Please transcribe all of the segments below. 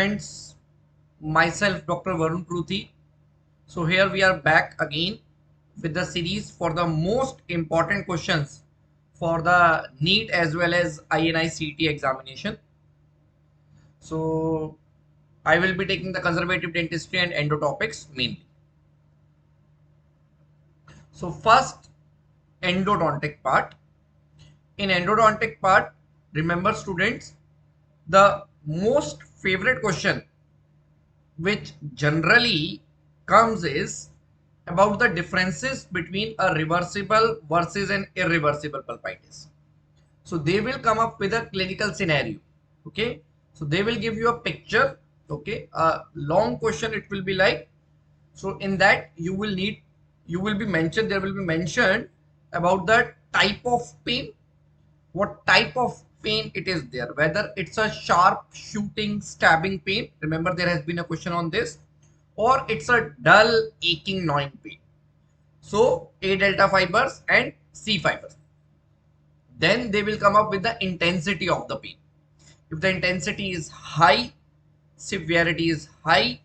students, myself Dr. Varun Pruthi. So here we are back again with the series for the most important questions for the NEET as well as INICET examination. So I will be taking the conservative dentistry and endo topics mainly. So first, endodontic part. In endodontic part, remember students, the most favorite question which generally comes is about the differences between a reversible versus an irreversible pulpitis. So they will come up with a clinical scenario. Okay, so they will give you a picture. Okay, a long question it will be like. So in that you will be mentioned, there will be mentioned about the type of pain, what type of pain it is there, whether it's a sharp shooting stabbing pain, remember there has been a question on this, or it's a dull aching gnawing pain. So A delta fibers and C fibers. Then they will come up with the intensity of the pain. If the intensity is high, severity is high,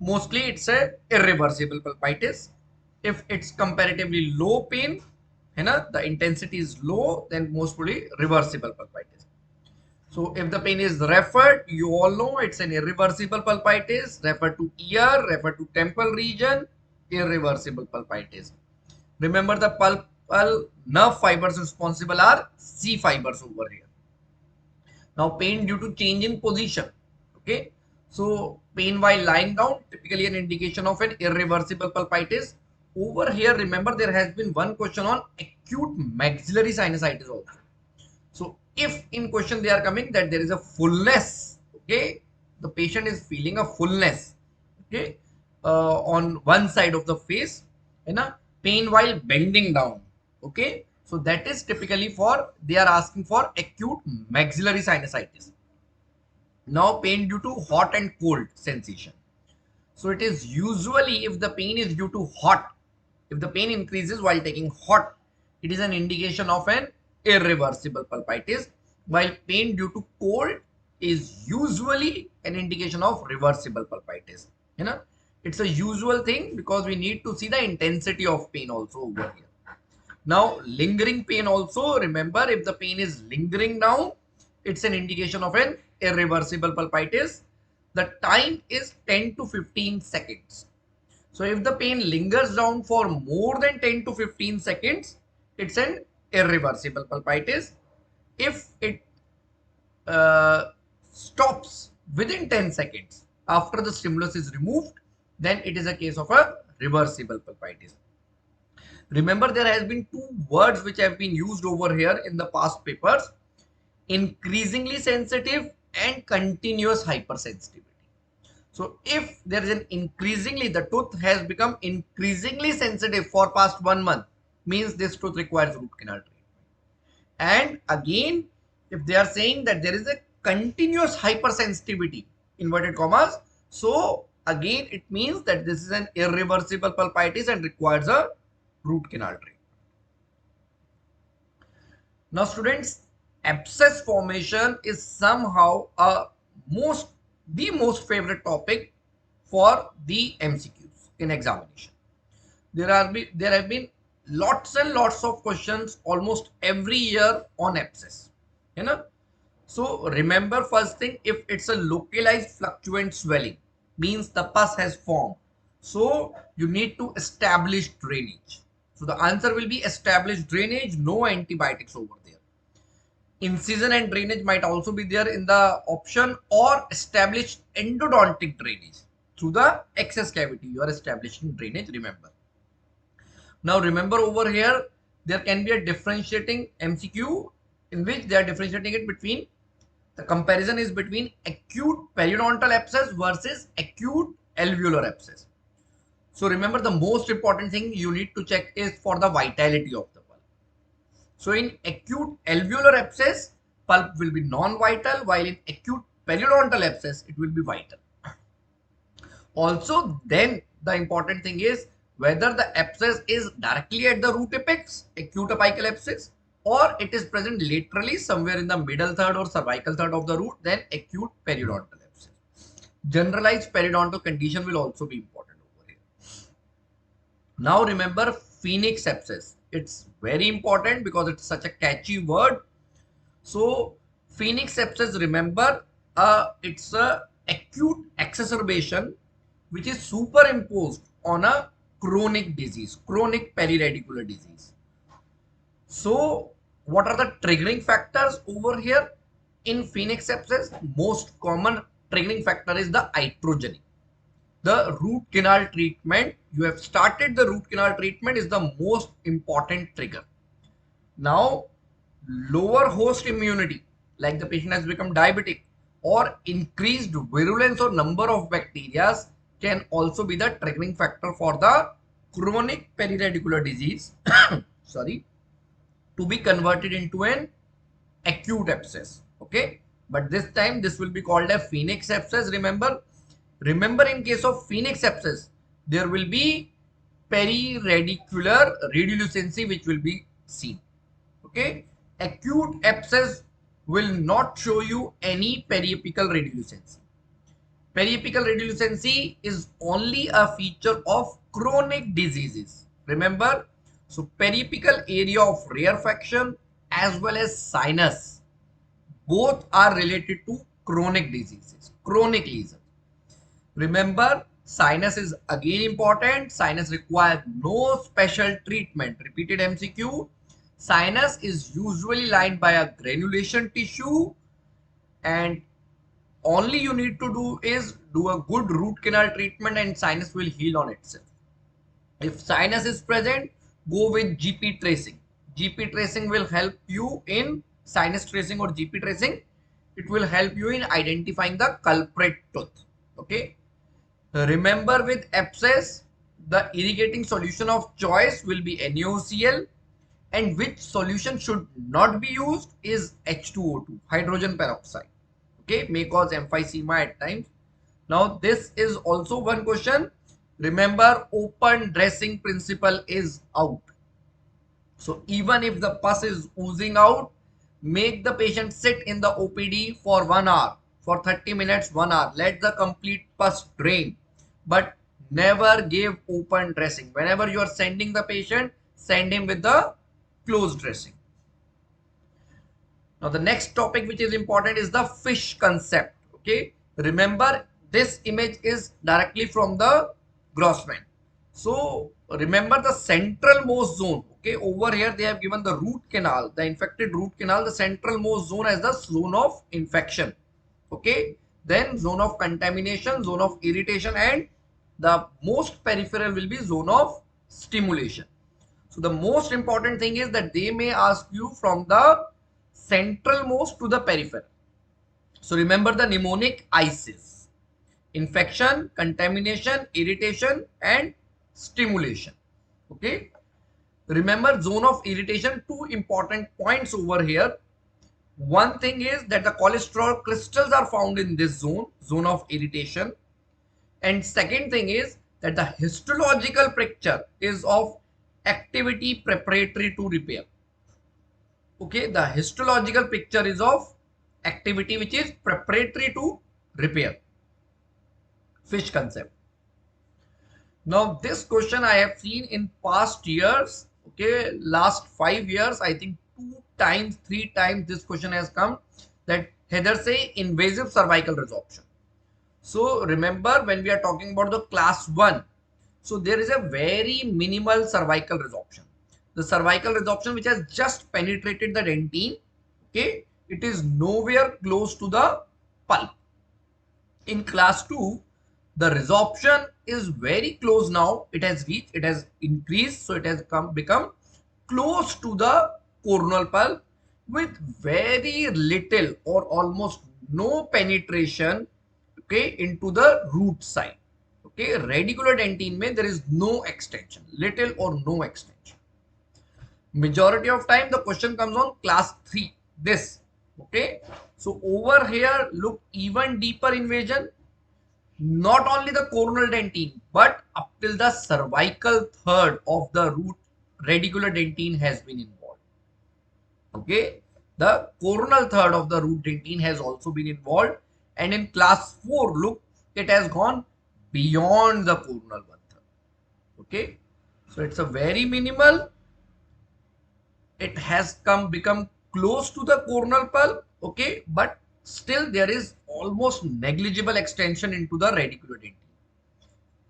mostly it's a irreversible pulpitis. If it's comparatively low pain, the intensity is low, then most probably reversible pulpitis. So if the pain is referred, you all know it's an irreversible pulpitis. Refer to ear, refer to temple region, irreversible pulpitis. Remember the pulpal nerve fibers responsible are C fibers over here. Now pain due to change in position. Okay. So pain while lying down, typically an indication of an irreversible pulpitis. Over here, remember there has been one question on acute maxillary sinusitis also. So if in question they are coming that there is a fullness, okay, the patient is feeling a fullness, okay, on one side of the face, pain while bending down, okay. So that is typically for, they are asking for acute maxillary sinusitis. Now pain due to hot and cold sensation. So it is usually if the pain is due to hot, if the pain increases while taking hot, it is an indication of an irreversible pulpitis, while pain due to cold is usually an indication of reversible pulpitis. It's a usual thing because we need to see the intensity of pain also over here. Now lingering pain also, remember if the pain is lingering down, it's an indication of an irreversible pulpitis. The time is 10 to 15 seconds. So if the pain lingers down for more than 10 to 15 seconds, it's an irreversible pulpitis. If it stops within 10 seconds after the stimulus is removed, then it is a case of a reversible pulpitis. Remember there has been two words which have been used over here in the past papers: increasingly sensitive and continuous hypersensitivity. So if there is an increasingly, the tooth has become increasingly sensitive for past 1 month, means this tooth requires root canal treatment. And again, if they are saying that there is a continuous hypersensitivity, inverted commas, so again it means that this is an irreversible pulpitis and requires a root canal treatment. Now students, abscess formation is somehow the most favorite topic for the MCQs in examination. There have been lots and lots of questions almost every year on abscess. So remember, first thing, if it's a localized fluctuant swelling, means the pus has formed. So you need to establish drainage. So the answer will be established drainage, no antibiotics over there. Incision and drainage might also be there in the option, or established endodontic drainage. Through the excess cavity, you are establishing drainage, remember. Now remember over here, there can be a differentiating MCQ in which they are differentiating it between, the comparison is between acute periodontal abscess versus acute alveolar abscess. So remember the most important thing you need to check is for the vitality of the pulp. So in acute alveolar abscess, pulp will be non-vital, while in acute periodontal abscess, it will be vital. Also, then the important thing is whether the abscess is directly at the root apex, acute apical abscess, or it is present laterally somewhere in the middle third or cervical third of the root, then acute periodontal abscess. Generalized periodontal condition will also be important over here. Now remember phoenix sepsis. It's very important because it's such a catchy word. So phoenix sepsis, remember, it's a acute exacerbation which is superimposed on a chronic disease, chronic periradicular disease. So what are the triggering factors over here? In phoenix sepsis, most common triggering factor is the iatrogeny. The root canal treatment, you have started the root canal treatment, is the most important trigger. Now, lower host immunity, like the patient has become diabetic, or increased virulence or number of bacteria can also be the triggering factor for the chronic periradicular disease sorry, to be converted into an acute abscess. Okay, but this time this will be called a phoenix abscess. Remember, in case of phoenix abscess, there will be periradicular radiolucency which will be seen. Okay, acute abscess will not show you any periapical radiolucency. Periapical radiolucency is only a feature of chronic diseases. Remember, so periapical area of rarefaction as well as sinus, both are related to chronic diseases, chronic lesions. Remember, sinus is again important. Sinus requires no special treatment. Repeated MCQ. Sinus is usually lined by a granulation tissue, and only you need to do is do a good root canal treatment and sinus will heal on itself. If sinus is present, go with GP tracing. GP tracing will help you in sinus tracing or GP tracing. It will help you in identifying the culprit tooth. Okay. Remember, with abscess, the irrigating solution of choice will be NaOCl, and which solution should not be used is H2O2, hydrogen peroxide. Okay, may cause emphysema at times. Now, this is also one question. Remember, open dressing principle is out. So, even if the pus is oozing out, make the patient sit in the OPD for 1 hour, for 30 minutes, 1 hour. Let the complete pus drain, but never give open dressing. Whenever you are sending the patient, send him with the closed dressing. Now the next topic which is important is the fish concept. Okay, remember, this image is directly from the Grossman. So remember the central most zone. Okay, over here they have given the root canal, the infected root canal, the central most zone as the zone of infection. Okay, then zone of contamination, zone of irritation, and the most peripheral will be zone of stimulation. So the most important thing is that they may ask you from the central most to the peripheral. So remember the mnemonic ISIS: infection, contamination, irritation, and stimulation. Okay, remember zone of irritation, two important points over here. One thing is that the cholesterol crystals are found in this zone, zone of irritation. And second thing is that the histological picture is of activity preparatory to repair. Okay, the histological picture is of activity which is preparatory to repair. Fish concept. Now this question I have seen in past years. Okay, last 5 years, I think 2 times, 3 times this question has come, that Heather say invasive cervical resorption. So remember, when we are talking about the class 1, so there is a very minimal cervical resorption. The cervical resorption which has just penetrated the dentine, okay, it is nowhere close to the pulp. In class 2, the resorption is very close now. It has reached, it has increased, so it has become close to the coronal pulp with very little or almost no penetration, okay, into the root side. Okay, radicular dentine mein there is no extension, little or no extension. Majority of time the question comes on class 3, this. Okay, so over here look, even deeper invasion, not only the coronal dentine but up till the cervical third of the root radicular dentine has been involved. Okay, the coronal third of the root dentine has also been involved. And in class 4, look, it has gone beyond the coronal 1/3. Okay, so it's a very minimal. It has become close to the coronal pulp. Okay, but still there is almost negligible extension into the radiculodentine.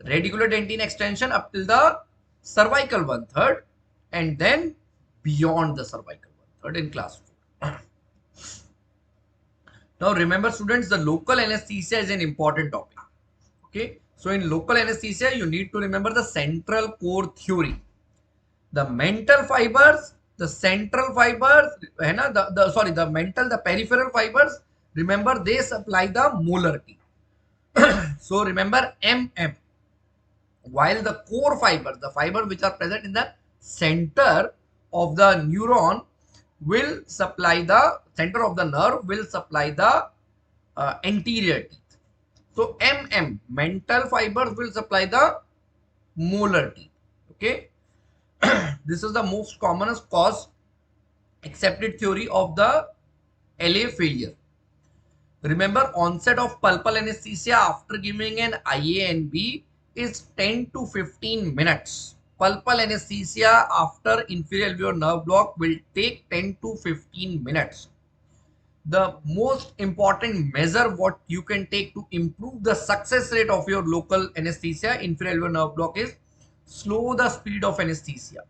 Radiculodentine extension up till the cervical 1/3, and then beyond the cervical 1/3 in class 4. Now remember students, the local anesthesia is an important topic. Okay, so in local anesthesia you need to remember the central core theory. The mental fibers, the central fibers, the peripheral fibers, remember they supply the molar teeth. So remember MM, while the core fibers, the fibers which are present in the center of the neuron will supply the center of the nerve will supply the anterior teeth. So MM, mental fibers, will supply the molar teeth. Okay, this is the most commonest cause accepted theory of the LA failure. Remember, onset of pulpal anesthesia after giving an IA and B is 10 to 15 minutes. Pulpal anesthesia after inferior alveolar nerve block will take 10 to 15 minutes. The most important measure what you can take to improve the success rate of your local anesthesia inferior alveolar nerve block is slow the speed of anesthesia.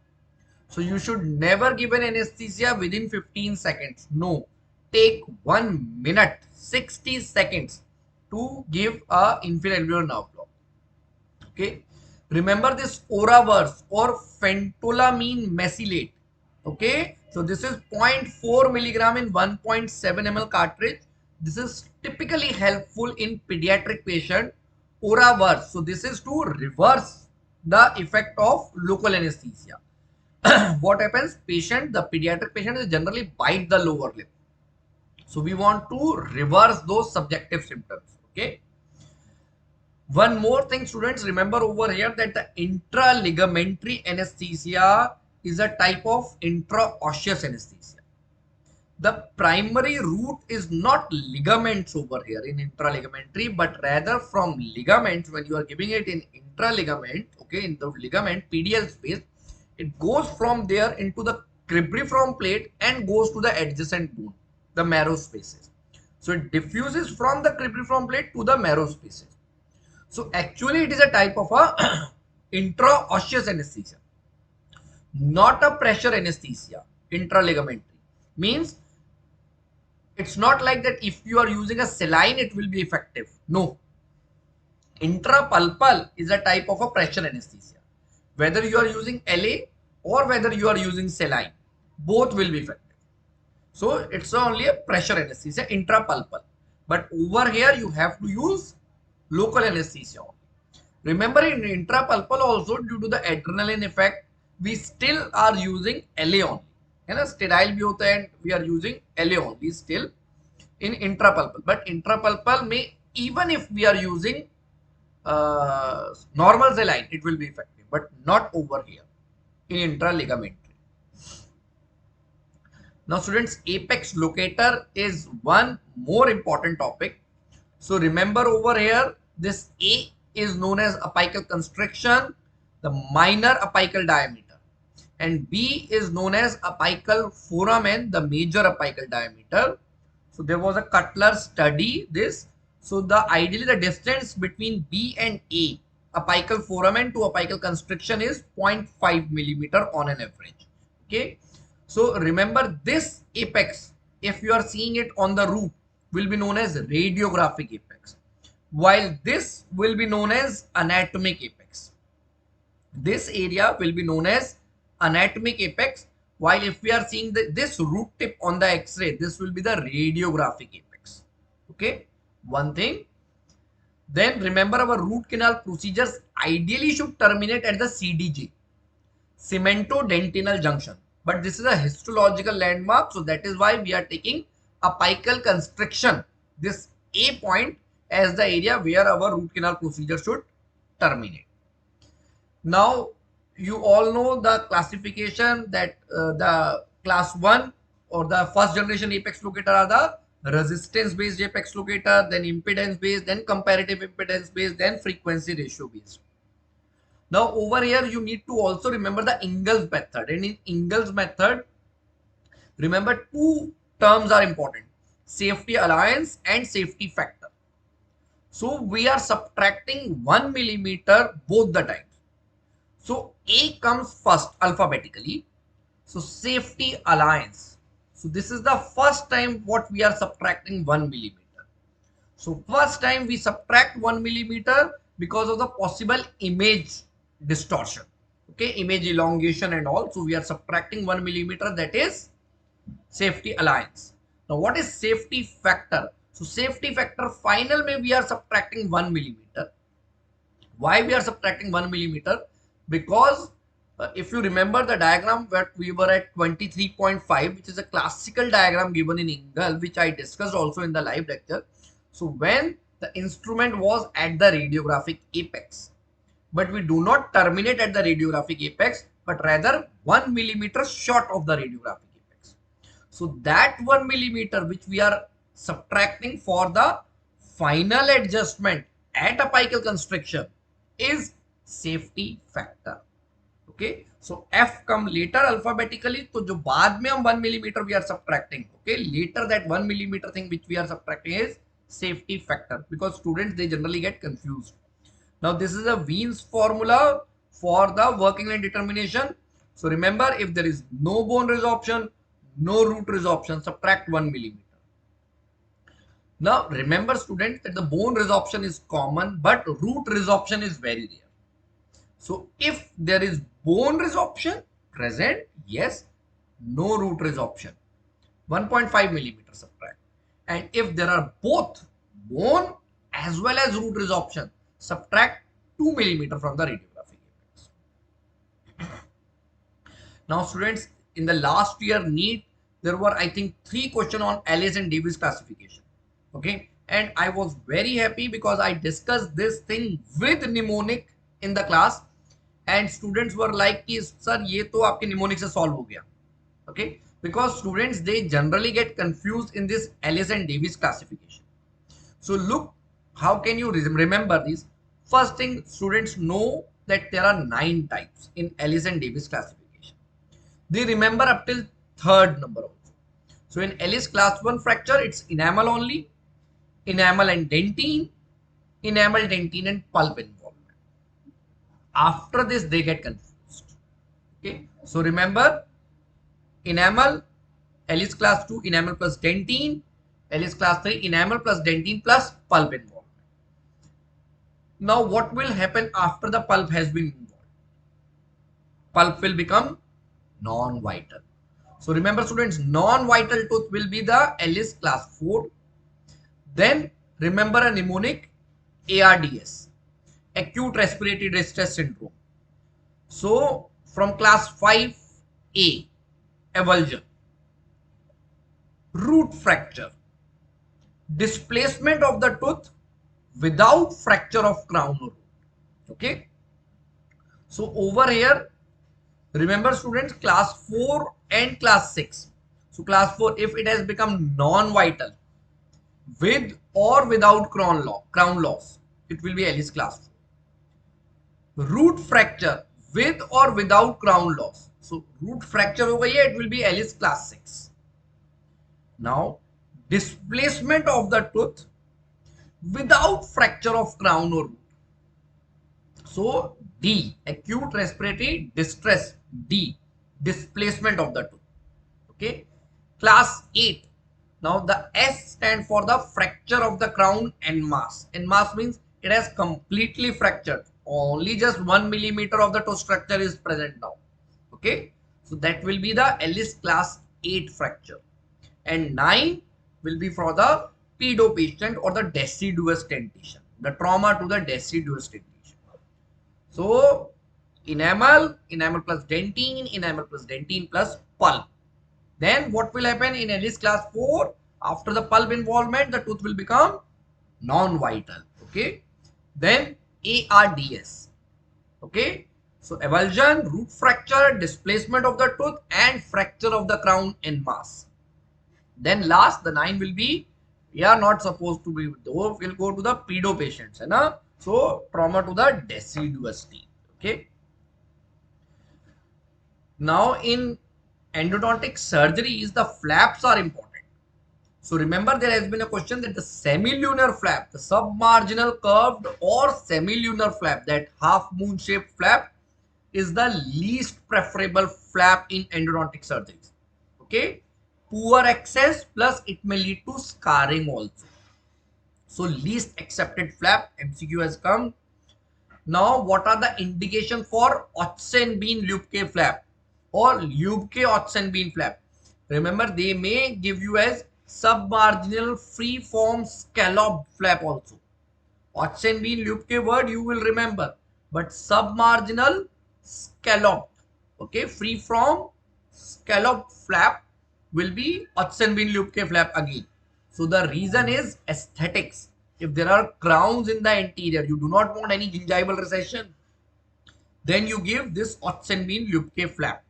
So you should never give an anesthesia within 15 seconds. No, take 1 minute, 60 seconds to give a inferior alveolar nerve block. Okay, remember this Oraverse or phentolamine mesylate. Okay, so this is 0.4 milligram in 1.7 ml cartridge. This is typically helpful in pediatric patient. Oraverse, so this is to reverse the effect of local anesthesia. What happens? The pediatric patient is generally bite the lower lip. So we want to reverse those subjective symptoms. Okay. One more thing, students, remember over here that the intraligamentary anesthesia is a type of intraosseous anesthesia. The primary route is not ligaments over here in intraligamentary, but rather from ligaments. When you are giving it in intraligament, okay, in the ligament PDL space, it goes from there into the cribriform plate and goes to the adjacent bone, the marrow spaces. So it diffuses from the cribriform plate to the marrow spaces. So actually it is a type of a intraosseous anesthesia, not a pressure anesthesia. Intraligamentary means it's not like that if you are using a saline it will be effective. No. Intrapulpal is a type of a pressure anesthesia. Whether you are using LA or whether you are using saline, both will be effective. So it's only a pressure anesthesia, intrapulpal. But over here you have to use local anesthesia. Remember, in intrapulpal also, due to the adrenaline effect, we still are using LA only. Sterile bhi hota hai and we are using LA only still in intrapulpal. But intrapulpal may, even if we are using normal saline, it will be effective, but not over here in intraligamentary. Now students, apex locator is one more important topic. So remember over here, this A is known as apical constriction, the minor apical diameter, and B is known as apical foramen, the major apical diameter. So there was a Cutler study this. So ideally the distance between B and A, apical foramen to apical constriction, is 0.5 millimeter on an average. Okay. So remember, this apex, if you are seeing it on the root, will be known as radiographic apex, while this will be known as anatomic apex. This area will be known as anatomic apex, while if we are seeing this root tip on the X-ray, this will be the radiographic apex. Okay, one thing. Then remember, our root canal procedures ideally should terminate at the CDJ, cemento-dentinal junction. But this is a histological landmark, so that is why we are taking apical constriction, this A point, as the area where our root canal procedure should terminate. Now, you all know the classification that the class 1 or the first generation apex locator are the resistance based apex locator, then impedance based, then comparative impedance based, then frequency ratio based. Now over here you need to also remember the Ingalls method, and in Ingalls method, remember two terms are important: safety allowance and safety factor. So we are subtracting 1 millimeter both the times. So A comes first alphabetically. So safety allowance. So this is the first time what we are subtracting 1 millimeter. So first time we subtract 1 millimeter because of the possible image distortion. Okay, image elongation and all. So we are subtracting 1 millimeter, that is safety allowance. Now what is safety factor? So safety factor final may we are subtracting 1 millimeter. Why we are subtracting 1 millimeter? Because if you remember the diagram where we were at 23.5, which is a classical diagram given in Ingalls, which I discussed also in the live lecture. So when the instrument was at the radiographic apex, but we do not terminate at the radiographic apex, but rather 1 millimeter short of the radiographic apex. So that 1 millimeter which we are subtracting for the final adjustment at apical constriction is safety factor. Okay, so F come later alphabetically. So जो बाद में हम 1 millimeter we are subtracting. Okay, later that 1 millimeter thing which we are subtracting is safety factor, because students they generally get confused. Now this is a Wien's formula for the working line determination. So remember, if there is no bone resorption, no root resorption, subtract 1 millimeter. Now remember students that the bone resorption is common, but root resorption is very rare. So if there is bone resorption present, yes, no root resorption, 1.5 millimeter subtract. And if there are both bone as well as root resorption, subtract 2 millimeter from the radiographic apex. Now students, in the last year NEET, there were I think 3 questions on Ellis and Davis classification. Okay, and I was very happy because I discussed this thing with mnemonic in the class, and students were like कि sir ये तो आपके mnemonic से solve हो गया. Okay, because students they generally get confused in this Ellis and Davis classification. So look, how can you remember this? First thing, students know that there are 9 types in Ellis and Davis classification. They remember up till 3rd number also. So in Ellis class 1 fracture, it's enamel only, enamel and dentine, enamel, dentine and pulp involvement. After this, they get confused. Okay, so remember, enamel, Ellis class 2, enamel plus dentine, Ellis class 3, enamel plus dentine plus pulp involvement. Now, what will happen after the pulp has been involved? Pulp will become non-vital. So remember students, non-vital tooth will be the Ellis class 4. Then remember a mnemonic, ARDS, acute respiratory distress syndrome. So from class 5A, avulsion, root fracture, displacement of the tooth without fracture of crown or root. Okay, so over here, remember students, class 4 and class 6. So class 4, if it has become non-vital with or without crown loss, it will be Ellis class 4. Root fracture with or without crown loss. So root fracture over here, it will be Ellis class 6. Now displacement of the tooth without fracture of crown or root. So D, acute respiratory distress, D, displacement of the tooth. Okay, class 8. Now the S stand for the fracture of the crown en masse. En masse means it has completely fractured. Only just 1 millimeter of the tooth structure is present now. Okay, so that will be the Ellis class 8 fracture. And 9 will be for the pedo patient or the deciduous dentation, the trauma to the deciduous dentation. So enamel, enamel plus dentine plus pulp. Then what will happen in Ellis class 4? After the pulp involvement, the tooth will become non-vital. Okay. Then ARDS. Okay. So avulsion, root fracture, displacement of the tooth and fracture of the crown en masse. Then last, the 9 will be We are not supposed to be, though we'll go to the pedo patients, है ना? So trauma to the deciduous teeth. Okay. Now in endodontic surgeries, the flaps are important. So remember, there has been a question that the semilunar flap, the submarginal curved or semilunar flap, that half moon shaped flap, is the least preferable flap in endodontic surgeries. Okay. Poor access, plus it may lead to scarring also. So least accepted flap, MCQ has come. Now, what are the indication for Otsen-Bean Lubke flap or Lubke-Otsen-Bean flap? Remember, they may give you as submarginal free-form scalloped flap also. Otsen-Bean Lubke word you will remember, but submarginal scalloped, okay, free-form scalloped flap will be Otsen-Bean Lubke flap again. So the reason is aesthetics. If there are crowns in the interior, you do not want any gingival recession, then you give this Otsen-Bean Lubke flap.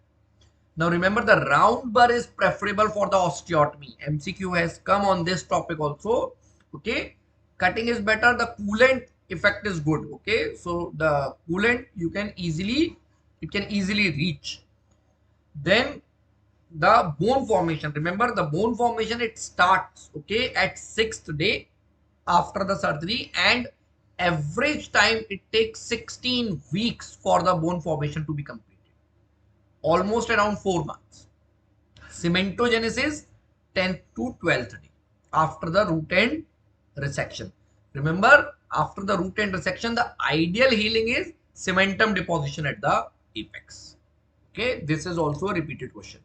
Now remember, the round burr is preferable for the osteotomy. MCQ has come on this topic also. Okay, cutting is better. The coolant effect is good. Okay, so the coolant it can easily reach. Then the bone formation. Remember, the bone formation, it starts, okay, at 6th day after the surgery, and average time it takes 16 weeks for the bone formation to be completed, almost around 4 months. Cementogenesis 10th to 12th day after the root end resection. Remember, after the root end resection, the ideal healing is cementum deposition at the apex. Okay, this is also a repeated question.